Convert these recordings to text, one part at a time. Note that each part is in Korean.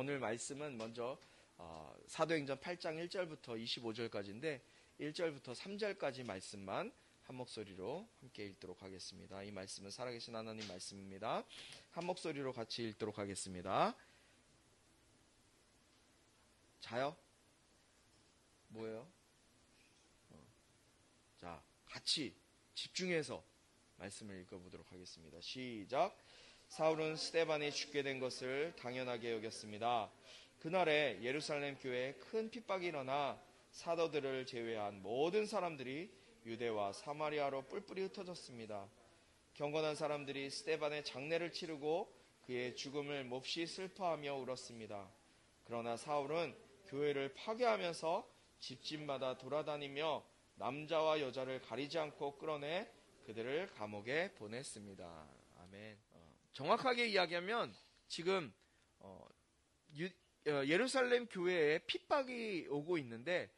오늘 말씀은 먼저 사도행전 8장 1절부터 25절까지인데 1절부터 3절까지 말씀만 한 목소리로 함께 읽도록 하겠습니다. 이 말씀은 살아계신 하나님 말씀입니다. 한 목소리로 같이 읽도록 하겠습니다. 자요? 뭐예요? 자, 같이 집중해서 말씀을 읽어보도록 하겠습니다. 시작. 사울은 스데반이 죽게 된 것을 당연하게 여겼습니다. 그날에 예루살렘 교회에 큰 핍박이 일어나 사도들을 제외한 모든 사람들이 유대와 사마리아로 뿔뿔이 흩어졌습니다. 경건한 사람들이 스데반의 장례를 치르고 그의 죽음을 몹시 슬퍼하며 울었습니다. 그러나 사울은 교회를 파괴하면서 집집마다 돌아다니며 남자와 여자를 가리지 않고 끌어내 그들을 감옥에 보냈습니다. 아멘. 정확하게 이야기하면 지금 예루살렘 교회에 핍박이 오고 있는데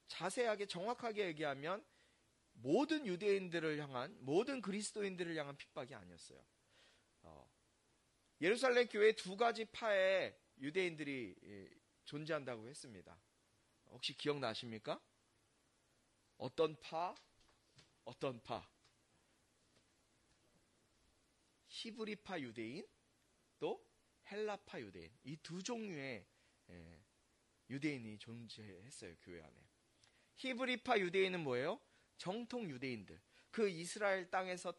자세하게 정확하게 얘기하면 모든 유대인들을 향한, 모든 그리스도인들을 향한 핍박이 아니었어요. 예루살렘 교회 두 가지 파의 유대인들이 존재한다고 했습니다. 혹시 기억나십니까? 어떤 파? 어떤 파? 히브리파 유대인, 또 헬라파 유대인. 이 두 종류의 유대인이 존재했어요, 교회 안에. 히브리파 유대인은 뭐예요? 정통 유대인들. 그 이스라엘 땅에서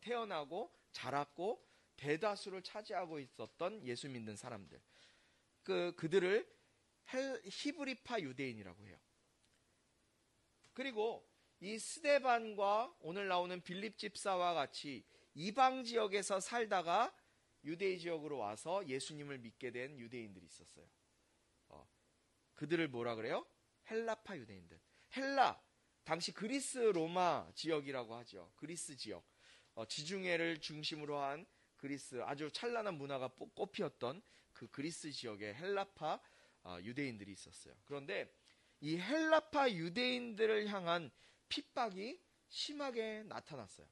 태어나고 자랐고 대다수를 차지하고 있었던 예수 믿는 사람들. 그들을 히브리파 유대인이라고 해요. 그리고 이 스데반과 오늘 나오는 빌립 집사와 같이 이방 지역에서 살다가 유대인 지역으로 와서 예수님을 믿게 된 유대인들이 있었어요. 그들을 뭐라 그래요? 헬라파 유대인들. 헬라, 당시 그리스 로마 지역이라고 하죠. 그리스 지역. 지중해를 중심으로 한 그리스, 아주 찬란한 문화가 꽃피었던 그 그리스 지역에 헬라파 유대인들이 있었어요. 그런데 이 헬라파 유대인들을 향한 핍박이 심하게 나타났어요.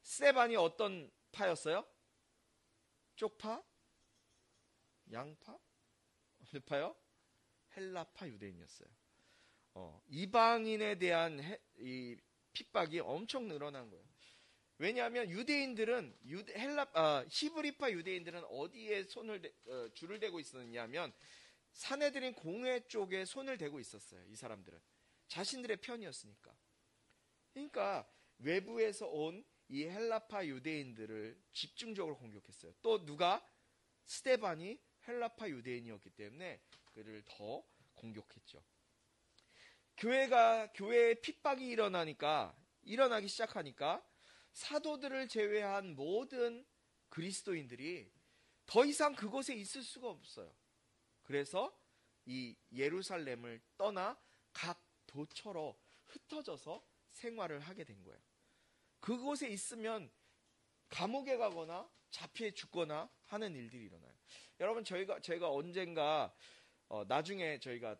스데반이 어떤 파였어요? 쪽파? 양파? 어느 파요? 헬라파 유대인이었어요. 이방인에 대한 이 핍박이 엄청 늘어난 거예요. 왜냐하면 유대인들은 히브리파 유대인들은 어디에 줄을 대고 있었냐면 사내들인 공회 쪽에 손을 대고 있었어요. 이 사람들은 자신들의 편이었으니까. 그러니까 외부에서 온 이 헬라파 유대인들을 집중적으로 공격했어요. 또 누가? 스데반이 헬라파 유대인이었기 때문에 그를 더 공격했죠. 교회에 핍박이 일어나기 시작하니까 사도들을 제외한 모든 그리스도인들이 더 이상 그곳에 있을 수가 없어요. 그래서 이 예루살렘을 떠나 각 도처로 흩어져서 생활을 하게 된 거예요. 그곳에 있으면 감옥에 가거나 잡혀 죽거나 하는 일들이 일어나요. 여러분, 저희가 언젠가 나중에 저희가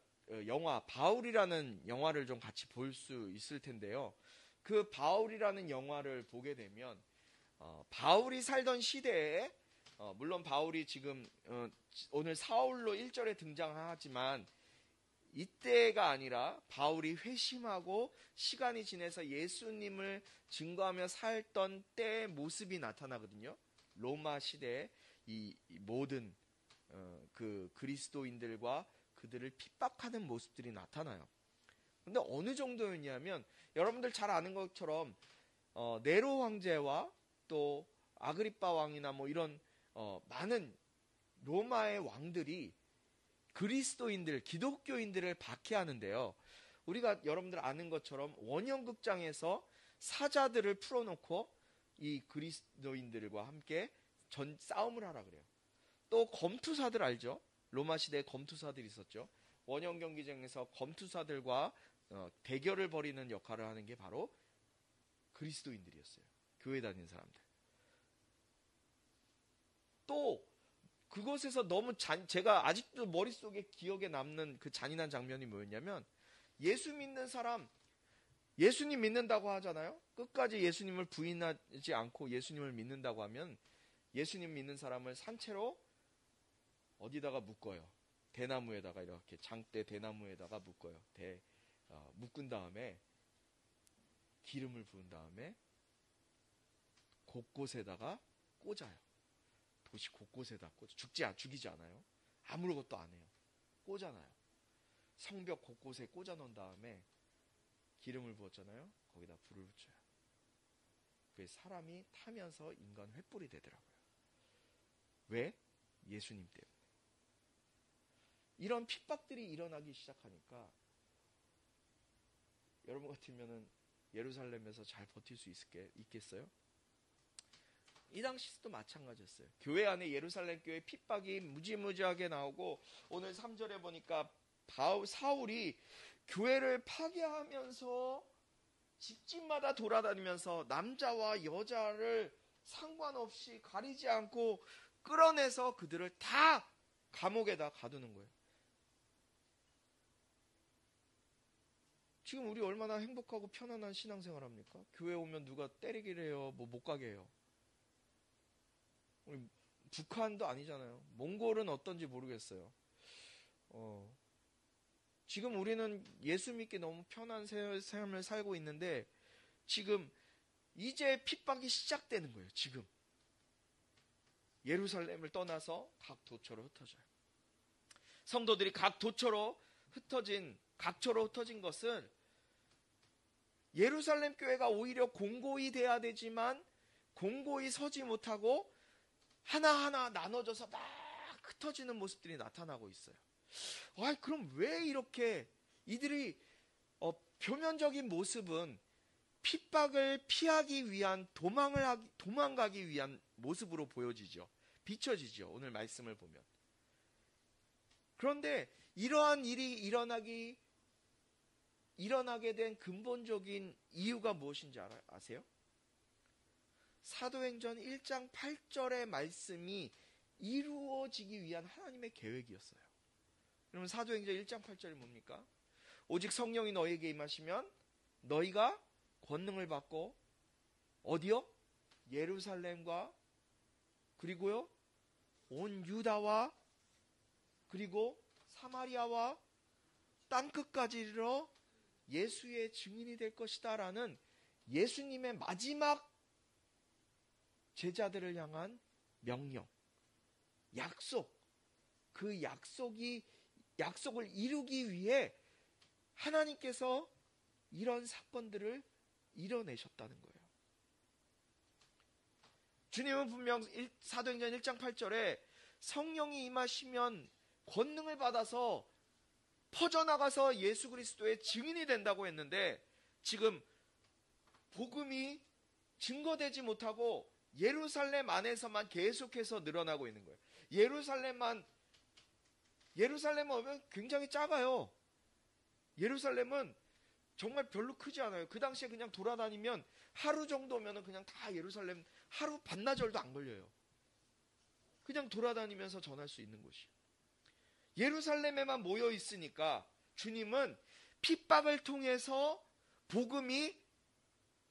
영화 바울이라는 영화를 좀 같이 볼 수 있을 텐데요. 그 바울이라는 영화를 보게 되면 바울이 살던 시대에 물론 바울이 지금 오늘 사울로 1절에 등장하지만 이때가 아니라 바울이 회심하고 시간이 지나서 예수님을 증거하며 살던 때의 모습이 나타나거든요. 로마 시대에 이 모든 그 그리스도인들과 그들을 핍박하는 모습들이 나타나요. 근데 어느 정도였냐면 여러분들 잘 아는 것처럼 네로 황제와 또 아그리빠 왕이나 뭐 이런 많은 로마의 왕들이 그리스도인들, 기독교인들을 박해하는데요. 우리가 여러분들 아는 것처럼 원형극장에서 사자들을 풀어놓고 이 그리스도인들과 함께 싸움을 하라 그래요. 또 검투사들 알죠? 로마 시대에 검투사들이 있었죠. 원형 경기장에서 검투사들과 대결을 벌이는 역할을 하는 게 바로 그리스도인들이었어요. 교회 다니는 사람들. 또 그곳에서 제가 아직도 머릿속에 기억에 남는 그 잔인한 장면이 뭐였냐면 예수 믿는 사람, 예수님 믿는다고 하잖아요. 끝까지 예수님을 부인하지 않고 예수님을 믿는다고 하면 예수님 믿는 사람을 산채로 어디다가 묶어요. 대나무에다가 이렇게 장대 대나무에다가 묶어요. 묶은 다음에 기름을 부은 다음에 곳곳에다가 꽂아요. 도시 곳곳에다 꽂아. 죽이지 않아요. 아무것도 안 해요. 꽂아놔요. 성벽 곳곳에 꽂아 놓은 다음에 기름을 부었잖아요. 거기다 불을 붙여요. 그 사람이 타면서 인간 횃불이 되더라고요. 왜? 예수님 때문에. 이런 핍박들이 일어나기 시작하니까 여러분 같으면은 예루살렘에서 잘 버틸 수 있겠어요? 이 당시도 마찬가지였어요. 교회 안에 예루살렘 교회 핍박이 무지무지하게 나오고 오늘 3절에 보니까 사울이 교회를 파괴하면서 집집마다 돌아다니면서 남자와 여자를 상관없이 가리지 않고 끌어내서 그들을 다 감옥에다 가두는 거예요. 지금 우리 얼마나 행복하고 편안한 신앙생활 합니까? 교회 오면 누가 때리기를 해요. 못 가게 해요. 우리 북한도 아니잖아요. 몽골은 어떤지 모르겠어요. 지금 우리는 예수 믿기 너무 편한 삶을 살고 있는데 지금 이제 핍박이 시작되는 거예요. 지금 예루살렘을 떠나서 각 도처로 흩어져요. 성도들이 각 도처로 흩어진 것은 예루살렘 교회가 오히려 공고히 돼야 되지만 공고히 서지 못하고 하나하나 나눠져서 막 흩어지는 모습들이 나타나고 있어요. 그럼 왜 이렇게 이들이 표면적인 모습은 핍박을 피하기 위한 도망가기 위한 모습으로 비춰지죠. 오늘 말씀을 보면. 그런데 이러한 일이 일어나게 된 근본적인 이유가 무엇인지 아세요? 사도행전 1장 8절의 말씀이 이루어지기 위한 하나님의 계획이었어요. 그러면 사도행전 1장 8절이 뭡니까? 오직 성령이 너희에게 임하시면 너희가 권능을 받고 어디요? 예루살렘과 그리고요 온 유다와 그리고 사마리아와 땅끝까지 이르러 예수의 증인이 될 것이다 라는 예수님의 마지막 제자들을 향한 명령, 약속, 그 약속을 이루기 위해 하나님께서 이런 사건들을 이뤄내셨다는 거예요. 주님은 분명 사도행전 1장 8절에 성령이 임하시면 권능을 받아서 퍼져나가서 예수 그리스도의 증인이 된다고 했는데 지금 복음이 증거되지 못하고 예루살렘 안에서만 계속해서 늘어나고 있는 거예요. 예루살렘은 굉장히 작아요. 예루살렘은 정말 별로 크지 않아요. 그 당시에 그냥 돌아다니면 하루 정도면 그냥 다 예루살렘 하루 반나절도 안 걸려요. 그냥 돌아다니면서 전할 수 있는 곳이에요. 예루살렘에만 모여 있으니까 주님은 핍박을 통해서 복음이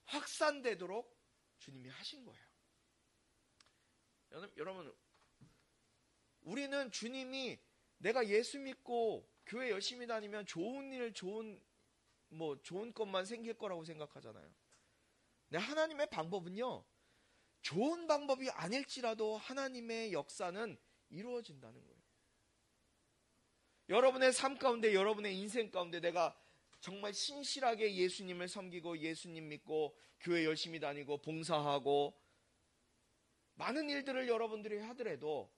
확산되도록 주님이 하신 거예요. 여러분, 우리는 주님이 내가 예수 믿고 교회 열심히 다니면 좋은 것만 생길 거라고 생각하잖아요. 근데 하나님의 방법은요, 좋은 방법이 아닐지라도 하나님의 역사는 이루어진다는 거예요. 여러분의 삶 가운데, 여러분의 인생 가운데 내가 정말 신실하게 예수님을 섬기고 예수님 믿고 교회 열심히 다니고 봉사하고 많은 일들을 여러분들이 하더라도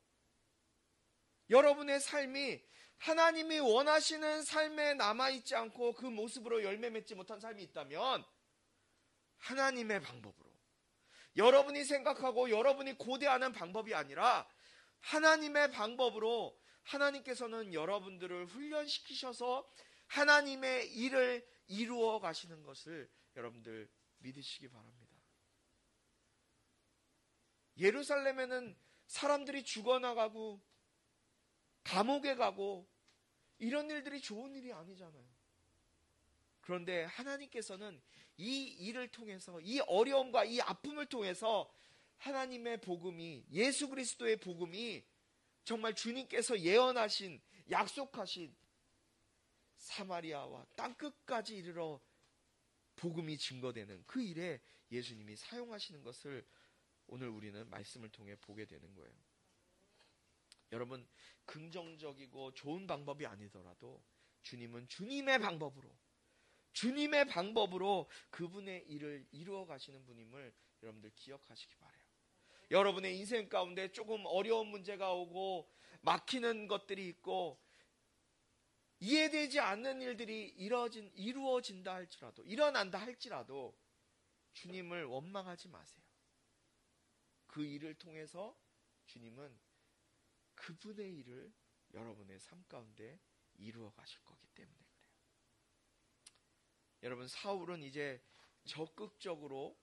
여러분의 삶이 하나님이 원하시는 삶에 남아있지 않고 그 모습으로 열매 맺지 못한 삶이 있다면 하나님의 방법으로 여러분이 생각하고 여러분이 고대하는 방법이 아니라 하나님의 방법으로 하나님께서는 여러분들을 훈련시키셔서 하나님의 일을 이루어 가시는 것을 여러분들 믿으시기 바랍니다. 예루살렘에는 사람들이 죽어나가고 감옥에 가고 이런 일들이 좋은 일이 아니잖아요. 그런데 하나님께서는 이 일을 통해서 이 어려움과 이 아픔을 통해서 하나님의 복음이 예수 그리스도의 복음이 정말 주님께서 예언하신, 약속하신 사마리아와 땅끝까지 이르러 복음이 증거되는 그 일에 예수님이 사용하시는 것을 오늘 우리는 말씀을 통해 보게 되는 거예요. 여러분, 긍정적이고 좋은 방법이 아니더라도 주님은 주님의 방법으로 그분의 일을 이루어 가시는 분임을 여러분들 기억하시기 바라요. 여러분의 인생 가운데 조금 어려운 문제가 오고 막히는 것들이 있고 이해되지 않는 일들이 이루어진다 할지라도, 일어난다 할지라도 주님을 원망하지 마세요. 그 일을 통해서 주님은 그분의 일을 여러분의 삶 가운데 이루어 가실 거기 때문에 그래요. 여러분, 사울은 이제 적극적으로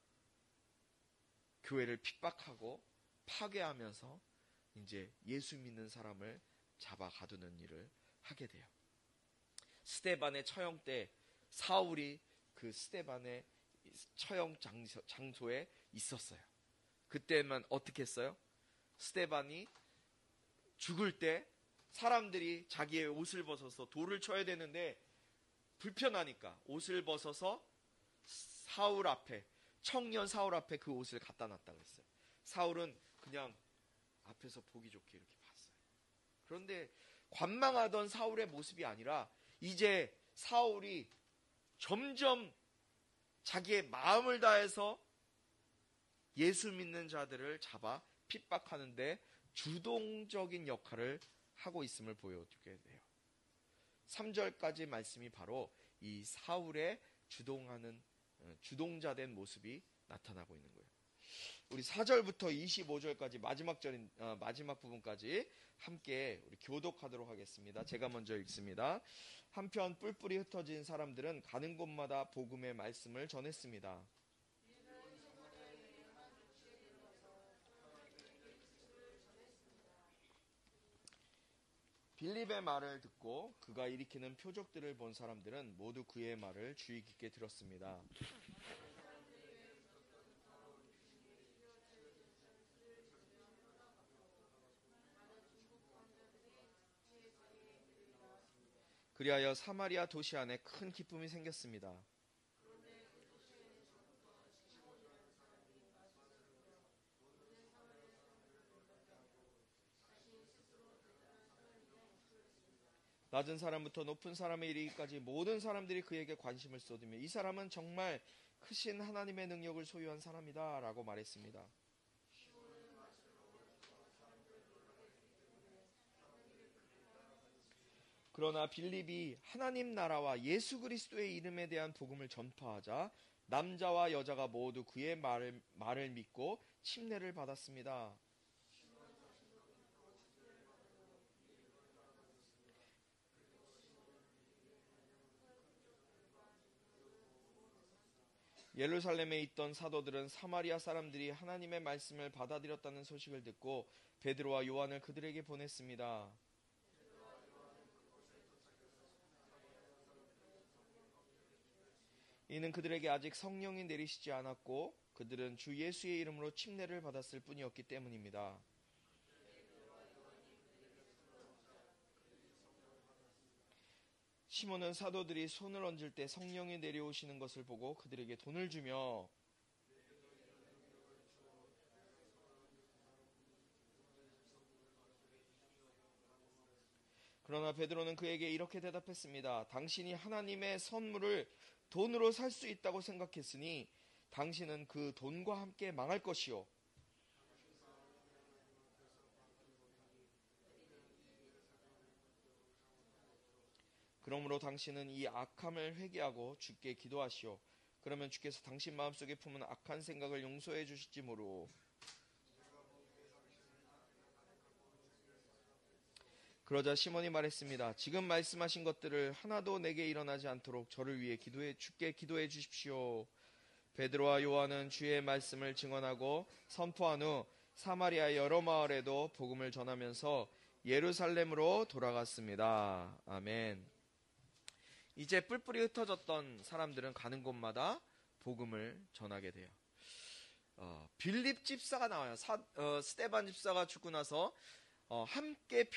교회를 핍박하고 파괴하면서 이제 예수 믿는 사람을 잡아 가두는 일을 하게 돼요. 스데반의 처형 때 사울이 그 스데반의 처형 장소에 있었어요. 그때만 어떻게 했어요? 스데반이 죽을 때 사람들이 자기의 옷을 벗어서 돌을 쳐야 되는데 불편하니까 옷을 벗어서 사울 앞에, 청년 사울 앞에 그 옷을 갖다 놨다고 했어요. 사울은 그냥 앞에서 보기 좋게 이렇게 봤어요. 그런데 관망하던 사울의 모습이 아니라 이제 사울이 점점 자기의 마음을 다해서 예수 믿는 자들을 잡아 핍박하는데 주동적인 역할을 하고 있음을 보여주게 돼요. 3절까지 말씀이 바로 이 사울의 주동자된 모습이 나타나고 있는 거예요. 우리 4절부터 25절까지 마지막 부분까지 함께 우리 교독하도록 하겠습니다. 제가 먼저 읽습니다. 한편 뿔뿔이 흩어진 사람들은 가는 곳마다 복음의 말씀을 전했습니다. 빌립의 말을 듣고 그가 일으키는 표적들을 본 사람들은 모두 그의 말을 주의 깊게 들었습니다. 그리하여 사마리아 도시 안에 큰 기쁨이 생겼습니다. 낮은 사람부터 높은 사람에 이르기까지 모든 사람들이 그에게 관심을 쏟으며 이 사람은 정말 크신 하나님의 능력을 소유한 사람이다 라고 말했습니다. 그러나 빌립이 하나님 나라와 예수 그리스도의 이름에 대한 복음을 전파하자 남자와 여자가 모두 그의 말을 믿고 침례를 받았습니다. 예루살렘에 있던 사도들은 사마리아 사람들이 하나님의 말씀을 받아들였다는 소식을 듣고 베드로와 요한을 그들에게 보냈습니다. 이는 그들에게 아직 성령이 내리시지 않았고 그들은 주 예수의 이름으로 침례를 받았을 뿐이었기 때문입니다. 시몬은 사도들이 손을 얹을 때 성령이 내려오시는 것을 보고 그들에게 돈을 주며 그러나 베드로는 그에게 이렇게 대답했습니다. 당신이 하나님의 선물을 돈으로 살 수 있다고 생각했으니 당신은 그 돈과 함께 망할 것이요. 그러므로 당신은 이 악함을 회개하고 주께 기도하시오. 그러면 주께서 당신 마음속에 품은 악한 생각을 용서해 주실지 모르오. 그러자 시몬이 말했습니다. 지금 말씀하신 것들을 하나도 내게 일어나지 않도록 저를 위해 주께 기도해 주십시오. 베드로와 요한은 주의 말씀을 증언하고 선포한 후 사마리아 여러 마을에도 복음을 전하면서 예루살렘으로 돌아갔습니다. 아멘. 이제 뿔뿔이 흩어졌던 사람들은 가는 곳마다 복음을 전하게 돼요. 빌립 집사가 나와요. 스데반 집사가 죽고 나서 함께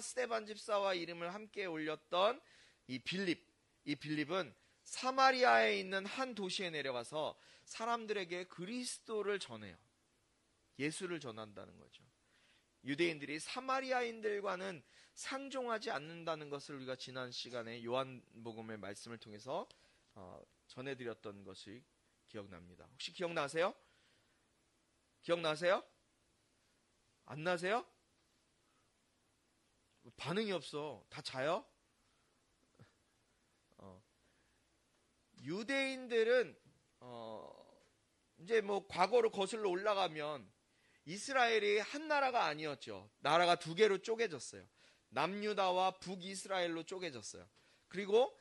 스데반 집사와 이름을 함께 올렸던 이 빌립은 사마리아에 있는 한 도시에 내려가서 사람들에게 그리스도를 전해요. 예수를 전한다는 거죠. 유대인들이 사마리아인들과는 상종하지 않는다는 것을 우리가 지난 시간에 요한복음의 말씀을 통해서 전해드렸던 것이 기억납니다. 혹시 기억나세요? 기억나세요? 안 나세요? 반응이 없어. 다 자요? 유대인들은 이제 뭐 과거로 거슬러 올라가면 이스라엘이 한 나라가 아니었죠. 나라가 두 개로 쪼개졌어요. 남유다와 북이스라엘로 쪼개졌어요. 그리고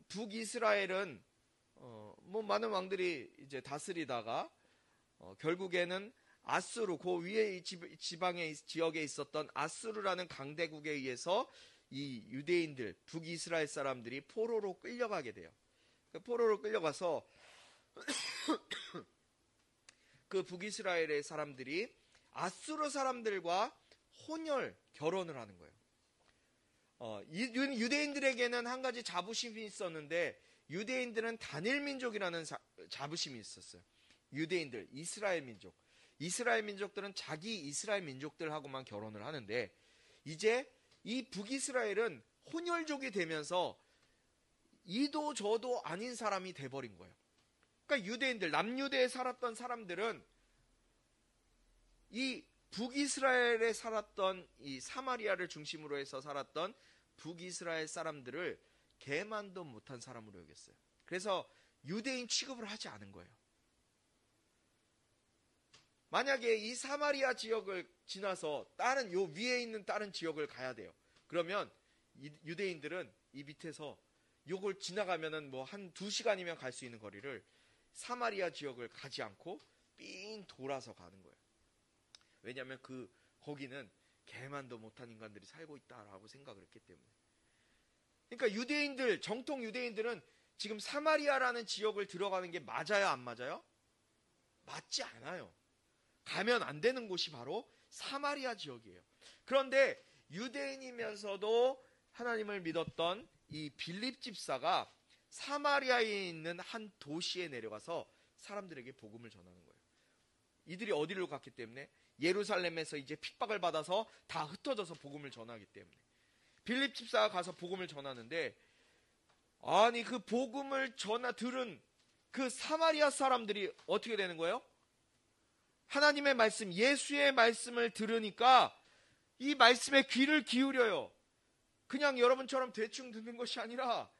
북이스라엘은 뭐 많은 왕들이 이제 다스리다가 결국에는 아수르, 그 위에 지방의 지역에 있었던 아수르라는 강대국에 의해서 이 유대인들, 북이스라엘 사람들이 포로로 끌려가게 돼요. 포로로 끌려가서 그 북이스라엘의 사람들이 아수르 사람들과 결혼을 하는 거예요. 유대인들에게는 한 가지 자부심이 있었는데 유대인들은 단일 민족이라는 자부심이 있었어요. 유대인들, 이스라엘 민족들은 자기 이스라엘 민족들하고만 결혼을 하는데 이제 이 북이스라엘은 혼혈족이 되면서 이도 저도 아닌 사람이 돼버린 거예요. 그러니까 유대인들, 남유대에 살았던 사람들은 이 북이스라엘에 살았던 이 사마리아를 중심으로 해서 살았던 북이스라엘 사람들을 개만도 못한 사람으로 여겼어요. 그래서 유대인 취급을 하지 않은 거예요. 만약에 이 사마리아 지역을 지나서 다른 요 위에 있는 다른 지역을 가야 돼요. 그러면 유대인들은 이 밑에서 요걸 지나가면은 뭐 한 2시간이면 갈 수 있는 거리를 사마리아 지역을 가지 않고 삥 돌아서 가는 거예요. 왜냐하면 거기는 개만도 못한 인간들이 살고 있다라고 생각을 했기 때문에. 그러니까 정통 유대인들은 지금 사마리아라는 지역을 들어가는 게 맞아요, 안 맞아요? 맞지 않아요. 가면 안 되는 곳이 바로 사마리아 지역이에요. 그런데 유대인이면서도 하나님을 믿었던 이 빌립 집사가 사마리아에 있는 한 도시에 내려가서 사람들에게 복음을 전하는 거예요. 이들이 어디로 갔기 때문에? 예루살렘에서 이제 핍박을 받아서 다 흩어져서 복음을 전하기 때문에. 빌립 집사가 가서 복음을 전하는데 아니 그 복음을 들은 그 사마리아 사람들이 어떻게 되는 거예요? 하나님의 말씀, 예수의 말씀을 들으니까 이 말씀에 귀를 기울여요. 그냥 여러분처럼 대충 듣는 것이 아니라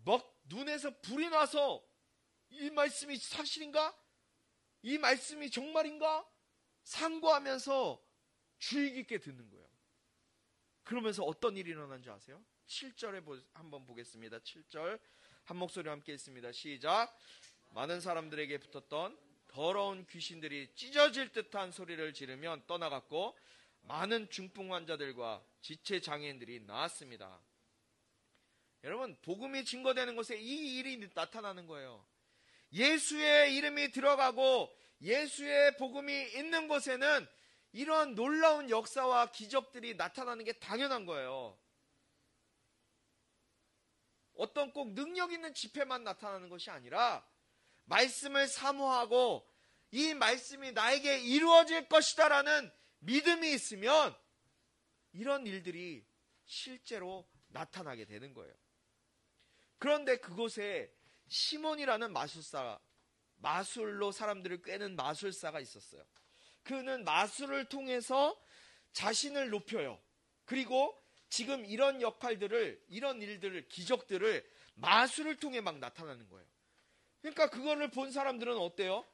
막 눈에서 불이 나서 이 말씀이 사실인가? 이 말씀이 정말인가? 상고하면서 주의 깊게 듣는 거예요. 그러면서 어떤 일이 일어난 줄 아세요? 7절에 한번 보겠습니다. 7절 한 목소리 함께 읽습니다. 시작. 많은 사람들에게 붙었던 더러운 귀신들이 찢어질 듯한 소리를 지르면 떠나갔고 많은 중풍 환자들과 지체 장애인들이 나았습니다. 여러분, 복음이 증거되는 곳에 이 일이 나타나는 거예요. 예수의 이름이 들어가고 예수의 복음이 있는 곳에는 이런 놀라운 역사와 기적들이 나타나는 게 당연한 거예요. 어떤 꼭 능력 있는 집회만 나타나는 것이 아니라 말씀을 사모하고 이 말씀이 나에게 이루어질 것이다라는 믿음이 있으면 이런 일들이 실제로 나타나게 되는 거예요. 그런데 그곳에 시몬이라는 마술로 사람들을 꿰는 마술사가 있었어요. 그는 마술을 통해서 자신을 높여요. 그리고 지금 이런 일들을, 기적들을 마술을 통해 막 나타나는 거예요. 그러니까 그거를 본 사람들은 어때요?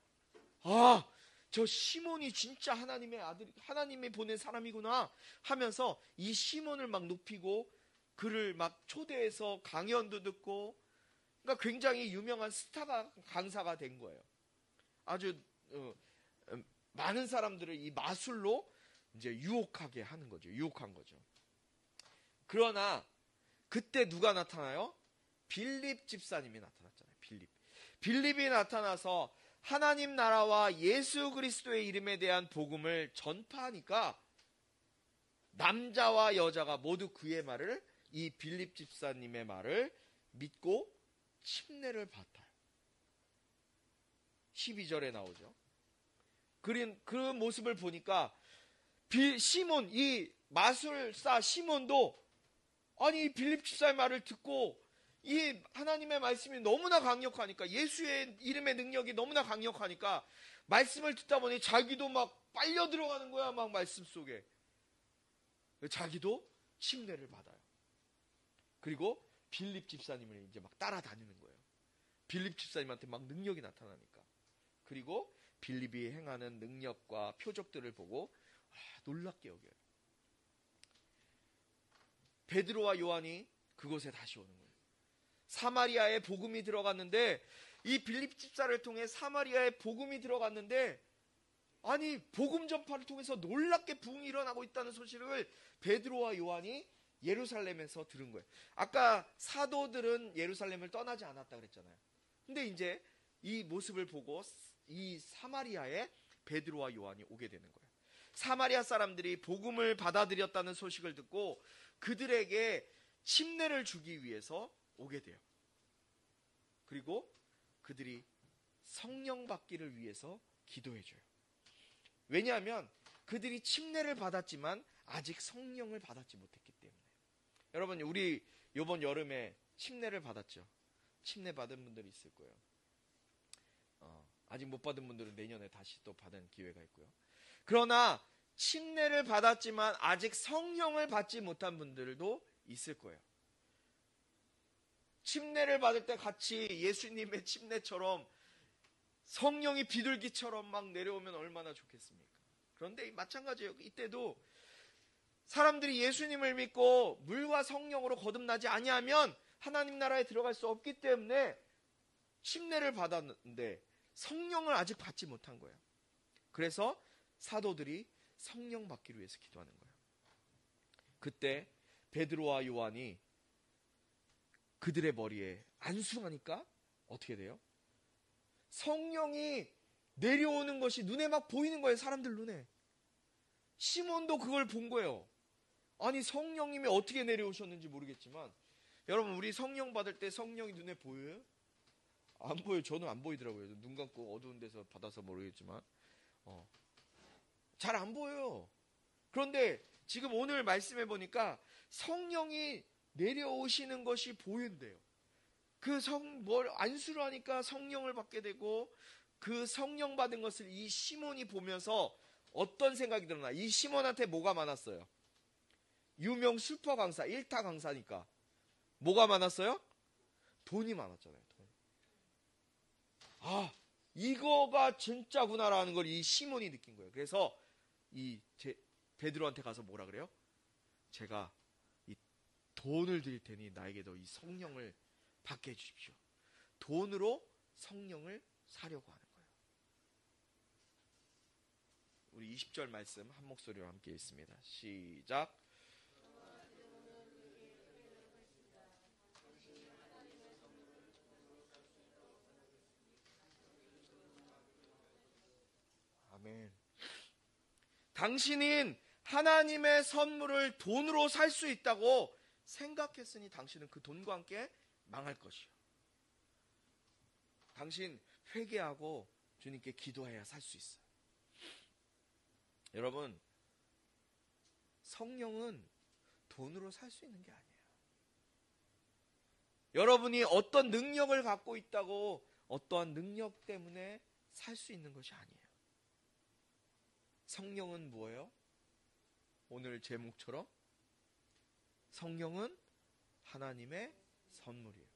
아, 저 시몬이 진짜 하나님의 아들, 하나님이 보낸 사람이구나 하면서 이 시몬을 막 높이고 그를 막 초대해서 강연도 듣고, 그러니까 굉장히 유명한 강사가 된 거예요. 아주 많은 사람들을 이 마술로 이제 유혹하게 하는 거죠. 유혹한 거죠. 그러나 그때 누가 나타나요? 빌립 집사님이 나타났잖아요. 빌립이 나타나서 하나님 나라와 예수 그리스도의 이름에 대한 복음을 전파하니까 남자와 여자가 모두 그의 말을, 이 빌립 집사님의 말을 믿고 침례를 받아요. 12절에 나오죠. 그 모습을 보니까 시몬, 이 마술사 시몬도 아니 빌립 집사의 말을 듣고 이 하나님의 말씀이 너무나 강력하니까, 예수의 이름의 능력이 너무나 강력하니까 말씀을 듣다 보니 자기도 막 빨려 들어가는 거야. 막 말씀 속에. 자기도 침례를 받아요. 그리고 빌립 집사님을 이제 막 따라다니는 거예요. 빌립 집사님한테 막 능력이 나타나니까. 그리고 빌립이 행하는 능력과 표적들을 보고 놀랍게 여겨요. 베드로와 요한이 그곳에 다시 오는 거예요. 사마리아에 복음이 들어갔는데, 이 빌립 집사를 통해 사마리아에 복음이 들어갔는데, 아니 복음 전파를 통해서 놀랍게 부흥이 일어나고 있다는 소식을 베드로와 요한이 예루살렘에서 들은 거예요. 아까 사도들은 예루살렘을 떠나지 않았다 그랬잖아요. 근데 이제 이 모습을 보고 이 사마리아에 베드로와 요한이 오게 되는 거예요. 사마리아 사람들이 복음을 받아들였다는 소식을 듣고 그들에게 침례를 주기 위해서 오게 돼요. 그리고 그들이 성령 받기를 위해서 기도해줘요. 왜냐하면 그들이 침례를 받았지만 아직 성령을 받았지 못했기 때문에. 여러분, 우리 이번 여름에 침례를 받았죠. 침례 받은 분들이 있을 거예요. 아직 못 받은 분들은 내년에 다시 또 받은 기회가 있고요. 그러나 침례를 받았지만 아직 성령을 받지 못한 분들도 있을 거예요. 침례를 받을 때 같이 예수님의 침례처럼 성령이 비둘기처럼 막 내려오면 얼마나 좋겠습니까? 그런데 마찬가지예요. 이때도 사람들이 예수님을 믿고 물과 성령으로 거듭나지 아니하면 하나님 나라에 들어갈 수 없기 때문에 침례를 받았는데 성령을 아직 받지 못한 거예요. 그래서 사도들이 성령 받기를 위해서 기도하는 거예요. 그때 베드로와 요한이 그들의 머리에 안수하니까 어떻게 돼요? 성령이 내려오는 것이 눈에 막 보이는 거예요. 사람들 눈에. 시몬도 그걸 본 거예요. 아니 성령님이 어떻게 내려오셨는지 모르겠지만, 여러분 우리 성령 받을 때 성령이 눈에 보여요? 안 보여요. 저는 안 보이더라고요. 눈 감고 어두운 데서 받아서 모르겠지만 잘 안 보여요. 그런데 지금 오늘 말씀해 보니까 성령이 내려오시는 것이 보인대요. 안수를 하니까 성령을 받게 되고, 그 성령 받은 것을 이 시몬이 보면서 어떤 생각이 들었나? 이 시몬한테 뭐가 많았어요? 유명 슈퍼 강사, 1타 강사니까 뭐가 많았어요? 돈이 많았잖아요. 돈. 아, 이거가 진짜구나라는 걸 이 시몬이 느낀 거예요. 그래서 베드로한테 가서 뭐라 그래요? 제가 이 돈을 드릴 테니 나에게도 이 성령을 받게 해주십시오. 돈으로 성령을 사려고 하는 거예요. 우리 20절 말씀 한 목소리로 함께 읽습니다. 시작. 아멘. 당신은 하나님의 선물을 돈으로 살 수 있다고 생각했으니 당신은 그 돈과 함께 망할 것이요. 당신 회개하고 주님께 기도해야 살 수 있어요. 여러분, 성령은 돈으로 살 수 있는 게 아니에요. 여러분이 어떤 능력을 갖고 있다고 어떠한 능력 때문에 살 수 있는 것이 아니에요. 성령은 뭐예요? 오늘 제목처럼 성령은 하나님의 선물이에요.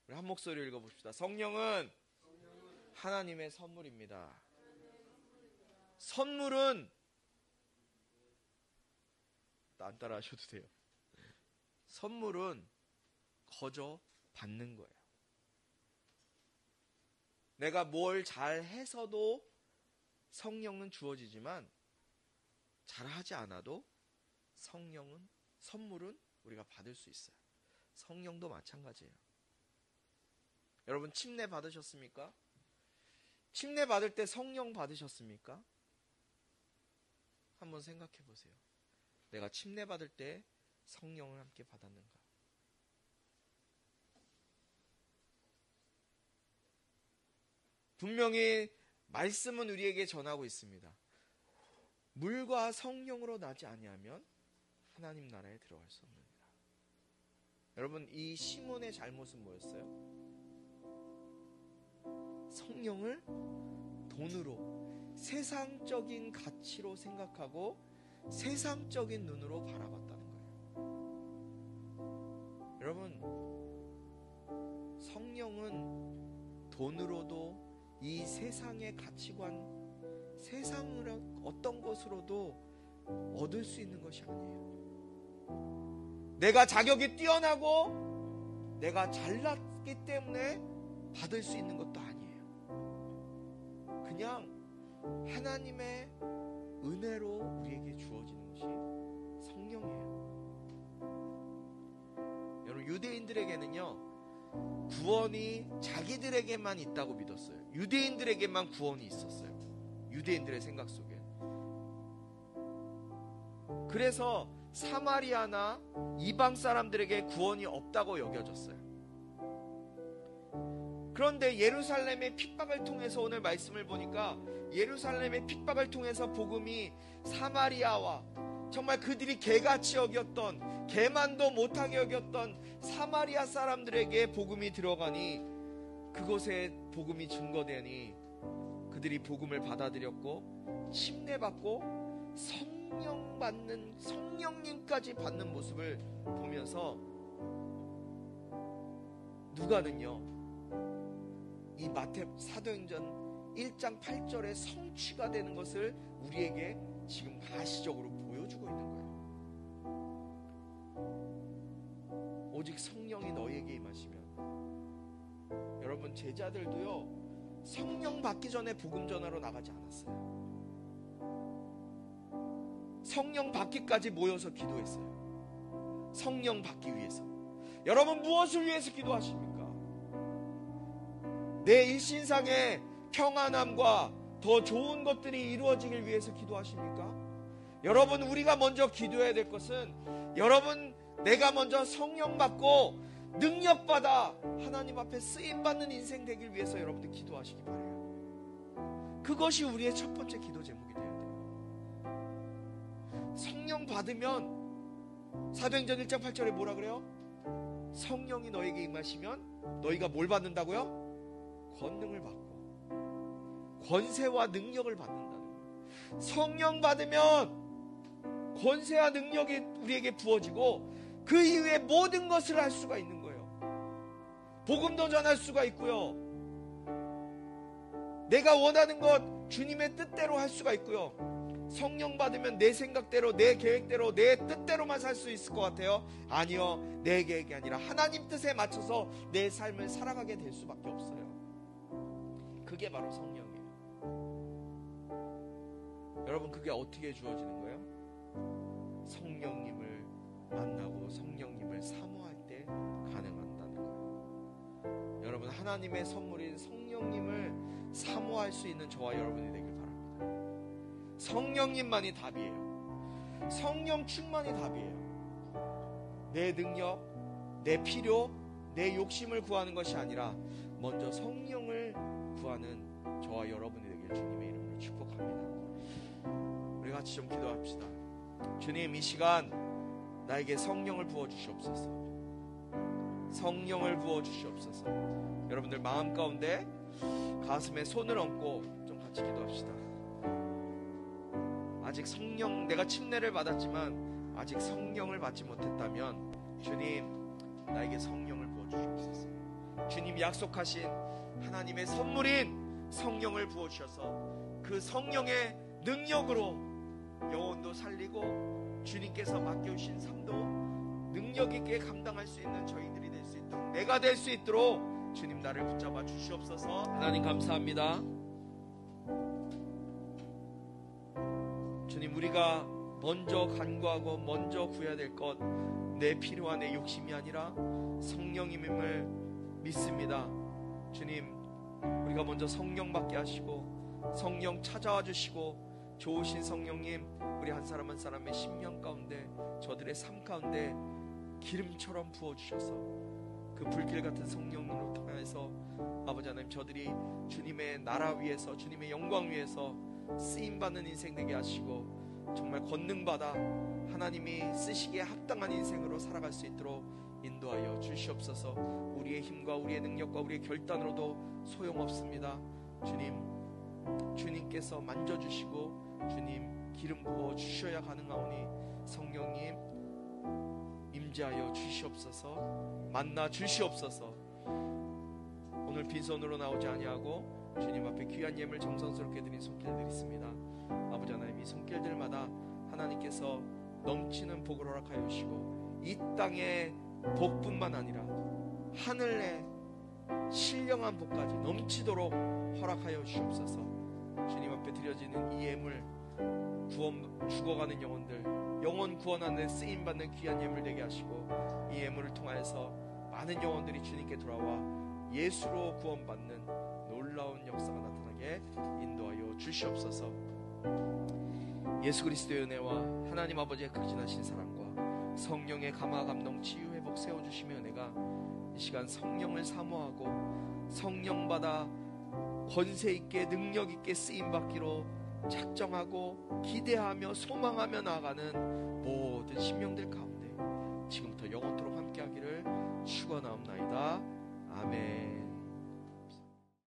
우리 한 목소리 읽어봅시다. 성령은 하나님의 선물입니다. 선물은 안 따라 하셔도 돼요. 선물은 거저 받는 거예요. 내가 뭘 잘해서도 성령은 주어지지만 잘하지 않아도 선물은 우리가 받을 수 있어요. 성령도 마찬가지예요. 여러분 침례 받으셨습니까? 침례 받을 때 성령 받으셨습니까? 한번 생각해 보세요. 내가 침례 받을 때 성령을 함께 받았는가? 분명히 말씀은 우리에게 전하고 있습니다. 물과 성령으로 나지 아니하면 하나님 나라에 들어갈 수 없느니라. 여러분, 이 시몬의 잘못은 뭐였어요? 성령을 돈으로, 세상적인 가치로 생각하고 세상적인 눈으로 바라봤다는 거예요. 여러분, 성령은 돈으로도 이 세상의 가치관, 세상을 어떤 것으로도 얻을 수 있는 것이 아니에요. 내가 자격이 뛰어나고 내가 잘났기 때문에 받을 수 있는 것도 아니에요. 그냥 하나님의 은혜로 우리에게 주어지는 것이 성령이에요. 여러분, 유대인들에게는요, 구원이 자기들에게만 있다고 믿었어요. 유대인들에게만 구원이 있었어요. 유대인들의 생각 속에. 그래서 사마리아나 이방 사람들에게 구원이 없다고 여겨졌어요. 그런데 예루살렘의 핍박을 통해서 오늘 말씀을 보니까 예루살렘의 핍박을 통해서 복음이 사마리아와 정말 그들이 개같이 여겼던, 개만도 못하게 여겼던 사마리아 사람들에게 복음이 들어가니 그곳에 복음이 증거되니 그들이 복음을 받아들였고 침례받고 성령 받는, 성령님까지 받는 모습을 보면서 누가는요, 이 사도행전 1장 8절의 성취가 되는 것을 우리에게 지금 가시적으로 보여주고 있는 거예요. 오직 성령이 너희에게 임하시면. 여러분, 제자들도요, 성령 받기 전에 복음 전하러 나가지 않았어요. 성령 받기까지 모여서 기도했어요. 성령 받기 위해서. 여러분, 무엇을 위해서 기도하십니까? 내 일신상의 평안함과 더 좋은 것들이 이루어지길 위해서 기도하십니까? 여러분, 우리가 먼저 기도해야 될 것은, 여러분, 내가 먼저 성령 받고 능력받아 하나님 앞에 쓰임받는 인생 되길 위해서 여러분들 기도하시기 바라요. 그것이 우리의 첫 번째 기도 제목이 되어야 돼요. 성령 받으면 사도행전 1장 8절에 뭐라 그래요? 성령이 너에게 임하시면 너희가 뭘 받는다고요? 권능을 받고 권세와 능력을 받는다는 거예요. 성령 받으면 권세와 능력이 우리에게 부어지고 그 이후에 모든 것을 할 수가 있는 거예요. 복음도 전할 수가 있고요, 내가 원하는 것 주님의 뜻대로 할 수가 있고요. 성령 받으면 내 생각대로, 내 계획대로, 내 뜻대로만 살 수 있을 것 같아요? 아니요, 내 계획이 아니라 하나님 뜻에 맞춰서 내 삶을 살아가게 될 수밖에 없어요. 그게 바로 성령이에요. 여러분, 그게 어떻게 주어지는 거예요? 성령님을 만나고 성령님을 사모할 때 가능한다는 거예요. 여러분, 하나님의 선물인 성령님을 사모할 수 있는 저와 여러분이 되길 바랍니다. 성령님만이 답이에요. 성령 충만이 답이에요. 내 능력, 내 필요, 내 욕심을 구하는 것이 아니라 먼저 성령을 구하는 저와 여러분이 되길 주님의 이름으로 축복합니다. 우리 같이 좀 기도합시다. 주님, 이 시간 나에게 성령을 부어주시옵소서. 성령을 부어주시옵소서. 여러분들 마음 가운데 가슴에 손을 얹고 좀 같이 기도합시다. 아직 성령, 내가 침례를 받았지만 아직 성령을 받지 못했다면 주님, 나에게 성령을 부어주시옵소서. 주님 약속하신 하나님의 선물인 성령을 부어주셔서 그 성령의 능력으로 영혼도 살리고 주님께서 맡겨주신 삶도 능력 있게 감당할 수 있는 저희들이 될 수 있도록, 내가 될 수 있도록 주님 나를 붙잡아 주시옵소서. 하나님 감사합니다. 주님, 우리가 먼저 간구하고 먼저 구해야 될 것, 내 필요와 내 욕심이 아니라 성령님임을 믿습니다. 주님, 우리가 먼저 성령 받게 하시고 성령 찾아와 주시고 좋으신 성령님, 우리 한 사람 한 사람의 심령 가운데, 저들의 삶 가운데 기름처럼 부어주셔서 그 불길 같은 성령으로 통해서 아버지 하나님, 저들이 주님의 나라 위에서, 주님의 영광 위에서 쓰임받는 인생 되게 하시고 정말 권능받아 하나님이 쓰시기에 합당한 인생으로 살아갈 수 있도록 인도하여 주시옵소서. 우리의 힘과 우리의 능력과 우리의 결단으로도 소용없습니다. 주님께서 만져주시고 주님 기름 부어 주셔야 가능하오니 성령님 임재하여 주시옵소서. 만나 주시옵소서. 오늘 빈손으로 나오지 아니하고 주님 앞에 귀한 예물 정성스럽게 드린 손길들이 있습니다. 아버지 하나님, 이 손길들마다 하나님께서 넘치는 복을 허락하여 주시고 이 땅의 복뿐만 아니라 하늘의 신령한 복까지 넘치도록 허락하여 주시옵소서. 주님 앞에 드려지는 이 예물, 죽어가는 영혼들, 영혼 구원하는 쓰임받는 귀한 예물 되게 하시고 이 예물을 통하여서 많은 영혼들이 주님께 돌아와 예수로 구원받는 놀라운 역사가 나타나게 인도하여 주시옵소서. 예수 그리스도의 은혜와 하나님 아버지의 극진하신 사랑과 성령의 감화 감동 치유 회복 세워주시며 은혜가 이 시간 성령을 사모하고 성령받아 권세있게 능력있게 쓰임받기로 작정하고 기대하며 소망하며 나아가는 모든 심령들 가운데 지금부터 영원토록 함께하기를 축원하옵나이다. 아멘.